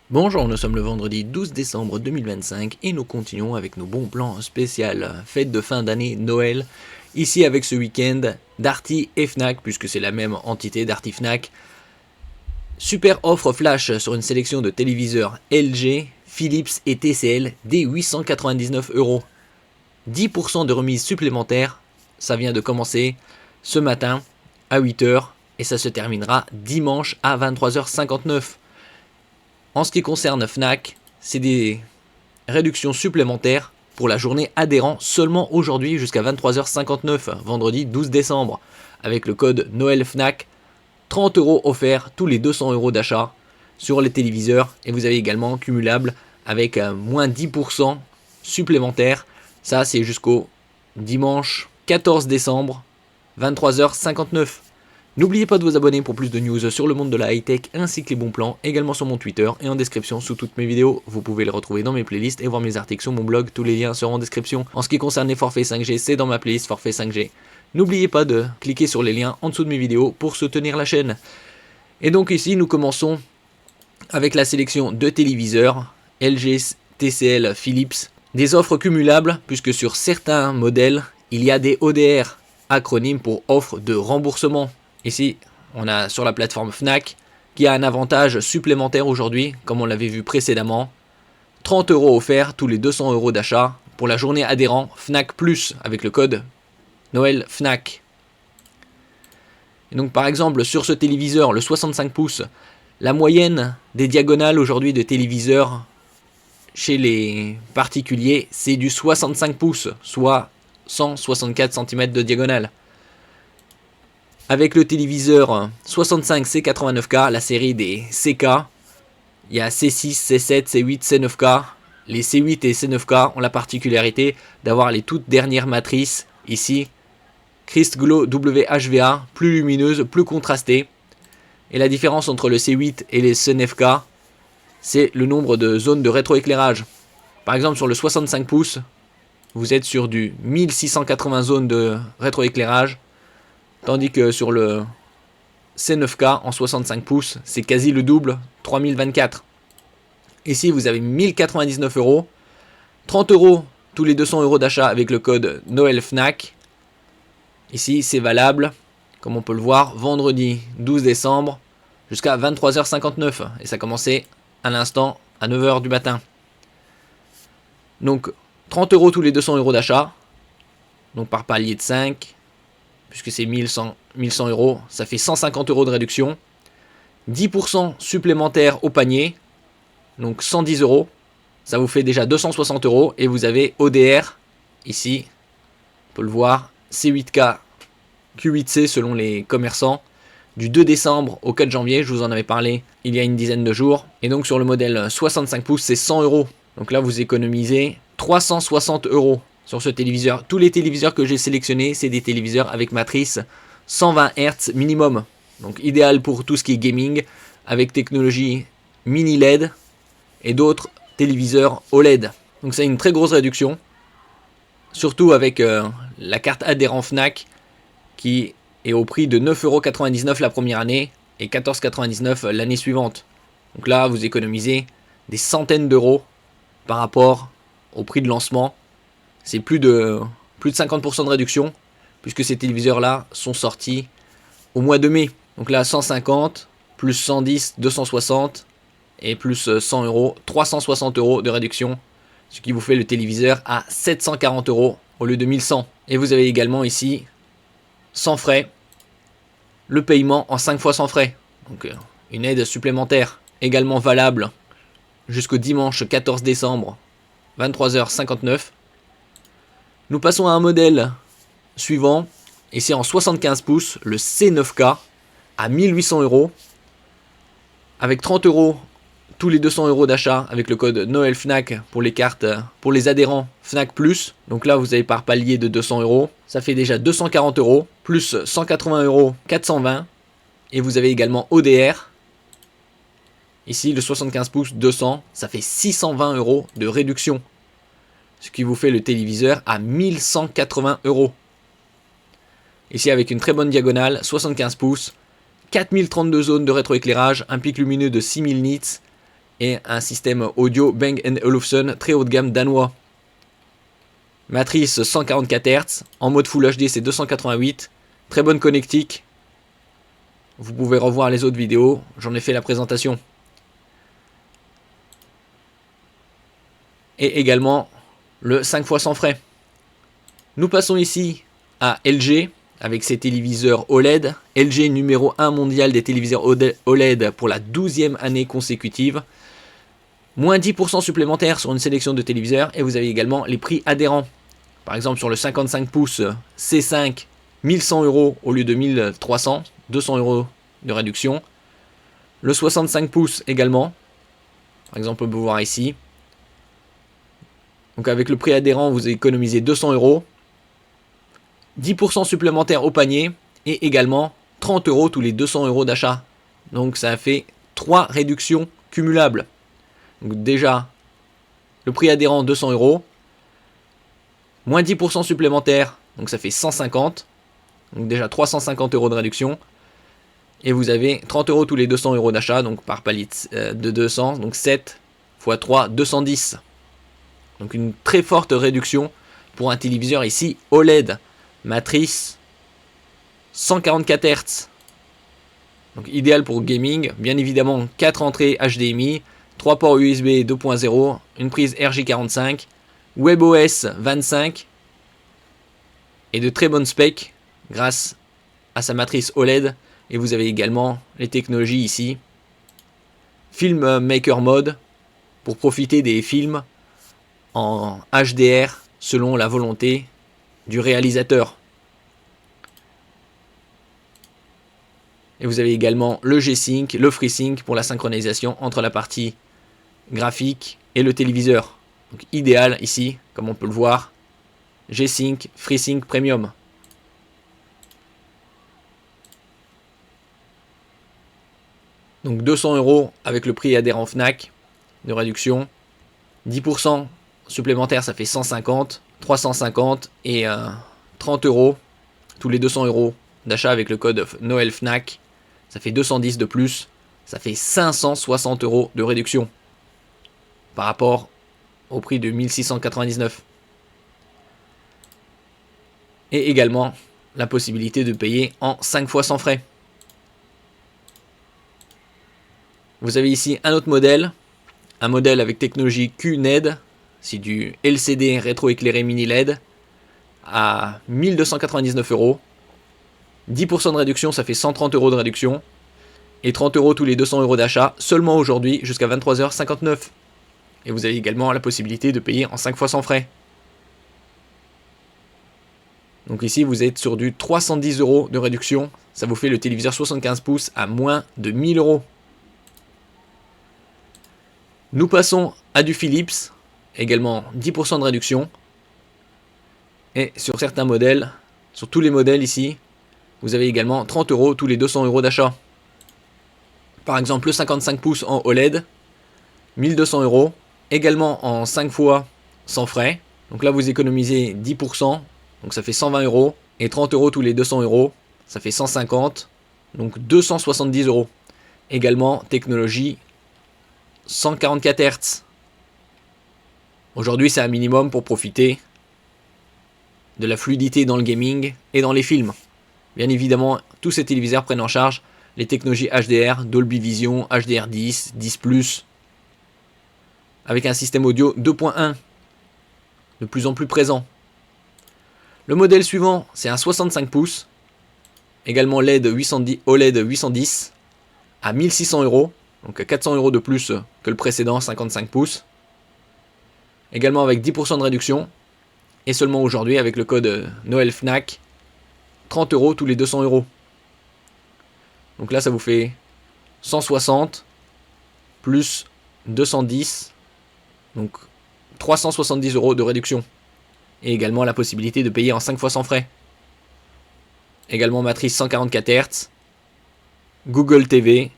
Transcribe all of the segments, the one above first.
Bonjour, nous sommes le vendredi 12 décembre 2025 et nous continuons avec nos bons plans spécial fête de fin d'année Noël. Ici avec ce week-end Darty et Fnac, puisque c'est la même entité Darty Fnac. Super offre flash sur une sélection de téléviseurs LG, Philips et TCL dès 899 euros. 10% de remise supplémentaire, ça vient de commencer ce matin à 8h et ça se terminera dimanche à 23h59. En ce qui concerne Fnac, c'est des réductions supplémentaires pour la journée adhérent seulement aujourd'hui jusqu'à 23h59, vendredi 12 décembre, avec le code Noël Fnac, 30 euros offerts tous les 200 euros d'achat sur les téléviseurs, et vous avez également cumulable avec moins 10% supplémentaires. Ça, c'est jusqu'au dimanche 14 décembre, 23h59. N'oubliez pas de vous abonner pour plus de news sur le monde de la high-tech ainsi que les bons plans, également sur mon Twitter et en description sous toutes mes vidéos. Vous pouvez les retrouver dans mes playlists et voir mes articles sur mon blog, tous les liens seront en description. En ce qui concerne les forfaits 5G, c'est dans ma playlist forfait 5G. N'oubliez pas de cliquer sur les liens en dessous de mes vidéos pour soutenir la chaîne. Et donc ici, nous commençons avec la sélection de téléviseurs LG, TCL, Philips. Des offres cumulables puisque sur certains modèles, il y a des ODR, acronyme pour offre de remboursement. Ici, on a sur la plateforme Fnac qui a un avantage supplémentaire aujourd'hui, comme on l'avait vu précédemment. 30 euros offerts tous les 200 euros d'achat pour la journée adhérent Fnac Plus avec le code Noël Fnac. Et donc par exemple sur ce téléviseur, le 65 pouces, la moyenne des diagonales aujourd'hui de téléviseurs chez les particuliers, c'est du 65 pouces, soit 164 cm de diagonale. Avec le téléviseur 65 C89K, la série des CK, il y a C6, C7, C8, C9K. Les C8 et C9K ont la particularité d'avoir les toutes dernières matrices, ici, Crist Glow WHVA, plus lumineuse, plus contrastée. Et la différence entre le C8 et les C9K, c'est le nombre de zones de rétroéclairage. Par exemple, sur le 65 pouces, vous êtes sur du 1680 zones de rétroéclairage, tandis que sur le C9K en 65 pouces, c'est quasi le double, 3024. Ici, vous avez 1099 euros, 30 euros tous les 200 euros d'achat avec le code Noël Fnac. Ici, c'est valable, comme on peut le voir, vendredi 12 décembre jusqu'à 23h59. Et ça a commencé à l'instant à 9h du matin. Donc, 30 euros tous les 200 euros d'achat, donc par palier de 5, puisque c'est 1100 euros, ça fait 150 euros de réduction. 10% supplémentaire au panier, donc 110 euros, ça vous fait déjà 260 euros. Et vous avez ODR, ici, on peut le voir, C8K, Q8C selon les commerçants, du 2 décembre au 4 janvier, je vous en avais parlé il y a une dizaine de jours. Et donc sur le modèle 65 pouces, c'est 100 euros. Donc là, vous économisez 360 euros sur ce téléviseur. Tous les téléviseurs que j'ai sélectionnés, c'est des téléviseurs avec matrice 120 Hz minimum. Donc idéal pour tout ce qui est gaming, avec technologie mini LED et d'autres téléviseurs OLED. Donc c'est une très grosse réduction. Surtout avec la carte adhérent Fnac qui est au prix de 9,99€ la première année et 14,99€ l'année suivante. Donc là, vous économisez des centaines d'euros par rapport au prix de lancement. C'est plus de 50% de réduction, puisque ces téléviseurs-là sont sortis au mois de mai. Donc là, 150, plus 110, 260, et plus 100 euros, 360 euros de réduction, ce qui vous fait le téléviseur à 740 euros au lieu de 1100. Et vous avez également ici, sans frais, le paiement en 5 fois sans frais. Donc une aide supplémentaire, également valable jusqu'au dimanche 14 décembre, 23h59. Nous passons à un modèle suivant, et c'est en 75 pouces, le C9K, à 1800 euros, avec 30 euros tous les 200 euros d'achat avec le code Noël Fnac pour les cartes, pour les adhérents Fnac Plus. Donc là, vous avez par palier de 200 euros, ça fait déjà 240 euros, plus 180 euros, 420, et vous avez également ODR. Ici, le 75 pouces, 200, ça fait 620 euros de réduction, ce qui vous fait le téléviseur à 1180 euros. Ici, avec une très bonne diagonale, 75 pouces, 4032 zones de rétroéclairage, un pic lumineux de 6000 nits et un système audio Bang & Olufsen très haut de gamme danois. Matrice 144 Hz, en mode Full HD c'est 288, très bonne connectique. Vous pouvez revoir les autres vidéos, j'en ai fait la présentation. Et également le 5 fois sans frais. Nous passons ici à LG avec ses téléviseurs OLED. LG numéro 1 mondial des téléviseurs OLED pour la 12e année consécutive. Moins 10% supplémentaires sur une sélection de téléviseurs et vous avez également les prix adhérents. Par exemple sur le 55 pouces C5, 1100 € au lieu de 1300, 200 € de réduction. Le 65 pouces également, par exemple on peut voir ici. Donc avec le prix adhérent vous économisez 200 €. 10% supplémentaires au panier et également 30 € tous les 200 € d'achat. Donc ça fait 3 réductions cumulables. Donc déjà, le prix adhérent 200 €, moins 10% supplémentaires, donc ça fait 150. Donc déjà 350 € de réduction. Et vous avez 30 € tous les 200 € d'achat, donc par palier de 200, donc 7 x 3, 210. Donc une très forte réduction pour un téléviseur ici OLED. Matrice 144 Hz. Donc idéal pour gaming. Bien évidemment 4 entrées HDMI, 3 ports USB 2.0, une prise RJ45, WebOS 25 et de très bonnes specs grâce à sa matrice OLED. Et vous avez également les technologies ici. Film Maker Mode pour profiter des films en HDR selon la volonté du réalisateur. Et vous avez également le G-Sync, le FreeSync pour la synchronisation entre la partie graphique et le téléviseur. Donc idéal ici, comme on peut le voir, G-Sync, FreeSync Premium. Donc 200 € avec le prix adhérent Fnac de réduction. 10% supplémentaire, ça fait 150, 350 et 30 € tous les 200 € d'achat avec le code Noël Fnac. Ça fait 210 de plus. Ça fait 560 € de réduction par rapport au prix de 1699. Et également la possibilité de payer en 5 fois sans frais. Vous avez ici un autre modèle. Un modèle avec technologie QNED. C'est du LCD rétroéclairé mini LED à 1299 €. 10% de réduction, ça fait 130 € de réduction. Et 30 € tous les 200 € d'achat, seulement aujourd'hui jusqu'à 23h59. Et vous avez également la possibilité de payer en 5 fois sans frais. Donc ici, vous êtes sur du 310 € de réduction. Ça vous fait le téléviseur 75 pouces à moins de 1000 €. Nous passons à du Philips. Également 10% de réduction. Et sur certains modèles, sur tous les modèles ici, vous avez également 30 € tous les 200 € d'achat. Par exemple, le 55 pouces en OLED, 1200 €. Également en 5 fois sans frais. Donc là, vous économisez 10%. Donc ça fait 120 €. Et 30 € tous les 200 €. Ça fait 150. Donc 270 €. Également, technologie 144 Hz. Aujourd'hui, c'est un minimum pour profiter de la fluidité dans le gaming et dans les films. Bien évidemment, tous ces téléviseurs prennent en charge les technologies HDR, Dolby Vision, HDR10, 10+, avec un système audio 2.1, de plus en plus présent. Le modèle suivant, c'est un 65 pouces, également OLED 810, à 1600 €, donc 400 € de plus que le précédent 55 pouces. Également avec 10% de réduction, et seulement aujourd'hui avec le code Noël Fnac, 30 € tous les 200 €. Donc là, ça vous fait 160 plus 210, donc 370 € de réduction. Et également la possibilité de payer en 5 fois sans frais. Également matrice 144 Hz, Google TV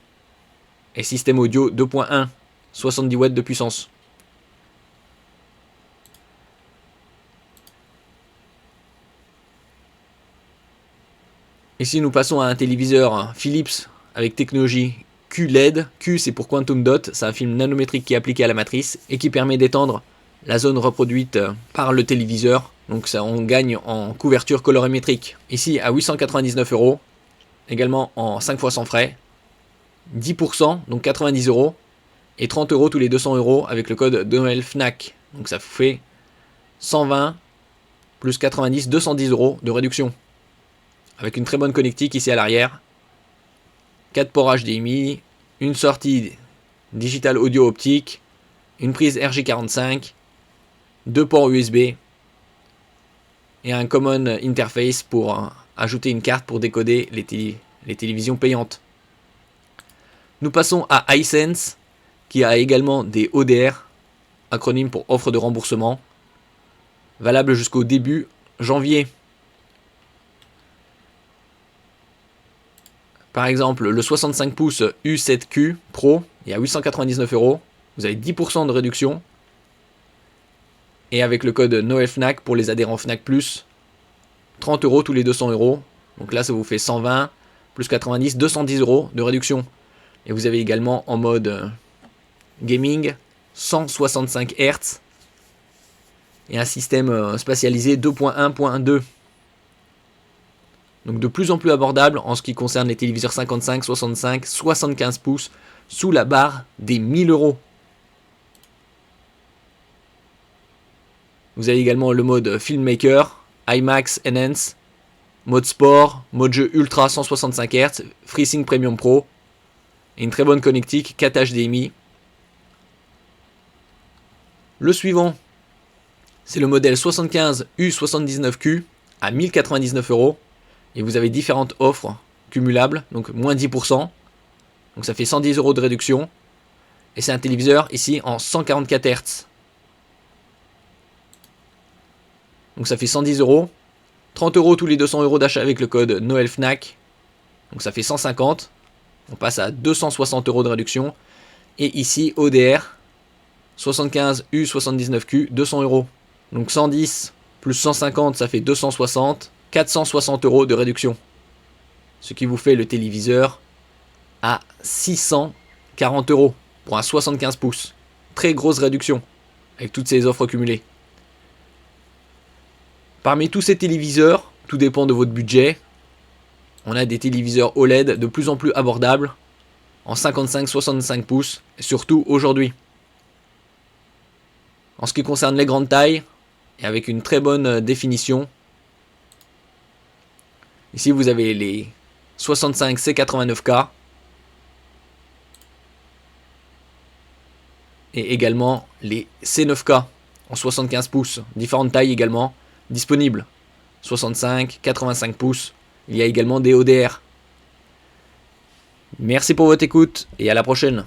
et système audio 2.1, 70 watts de puissance. Ici, nous passons à un téléviseur Philips avec technologie QLED. Q c'est pour Quantum Dot, c'est un film nanométrique qui est appliqué à la matrice et qui permet d'étendre la zone reproduite par le téléviseur. Donc ça, on gagne en couverture colorimétrique. Ici à 899 €, également en 5 fois sans frais, 10%, donc 90 €, et 30 € tous les 200 € avec le code Noël Fnac. Donc ça vous fait 120 plus 90, 210 € de réduction. Avec une très bonne connectique ici à l'arrière, 4 ports HDMI, une sortie digital audio optique, une prise RJ45, 2 ports USB et un common interface pour ajouter une carte pour décoder les télévisions payantes. Nous passons à Hisense qui a également des ODR, acronyme pour offre de remboursement, valable jusqu'au début janvier. Par exemple, le 65 pouces U7Q Pro est à 899 €. Vous avez 10% de réduction. Et avec le code Noël Fnac pour les adhérents Fnac+, 30 € tous les 200 €. Donc là, ça vous fait 120 plus 90, 210 € de réduction. Et vous avez également en mode gaming 165 Hz et un système spatialisé 2.1.2. Donc de plus en plus abordable en ce qui concerne les téléviseurs 55, 65, 75 pouces sous la barre des 1000 €. Vous avez également le mode Filmmaker, IMAX Enhance, mode Sport, mode jeu Ultra 165 Hz, FreeSync Premium Pro et une très bonne connectique 4 HDMI. Le suivant, c'est le modèle 75 U79Q à 1099 € et vous avez différentes offres cumulables, donc moins 10%, donc ça fait 110 € de réduction et c'est un téléviseur ici en 144 Hz. Donc ça fait 110 €, 30 € tous les 200 € d'achat avec le code Noël Fnac, donc ça fait 150, on passe à 260 € de réduction, et ici ODR 75 U79Q 200 €, donc 110 plus 150 ça fait 260, 460 € de réduction, ce qui vous fait le téléviseur à 640 € pour un 75 pouces, très grosse réduction avec toutes ces offres cumulées. Parmi tous ces téléviseurs, tout dépend de votre budget, on a des téléviseurs OLED de plus en plus abordables, en 55-65 pouces, surtout aujourd'hui. En ce qui concerne les grandes tailles, et avec une très bonne définition, ici vous avez les 65 C89K, et également les C9K en 75 pouces, différentes tailles également disponibles, 65, 85 pouces, il y a également des ODR. Merci pour votre écoute et à la prochaine.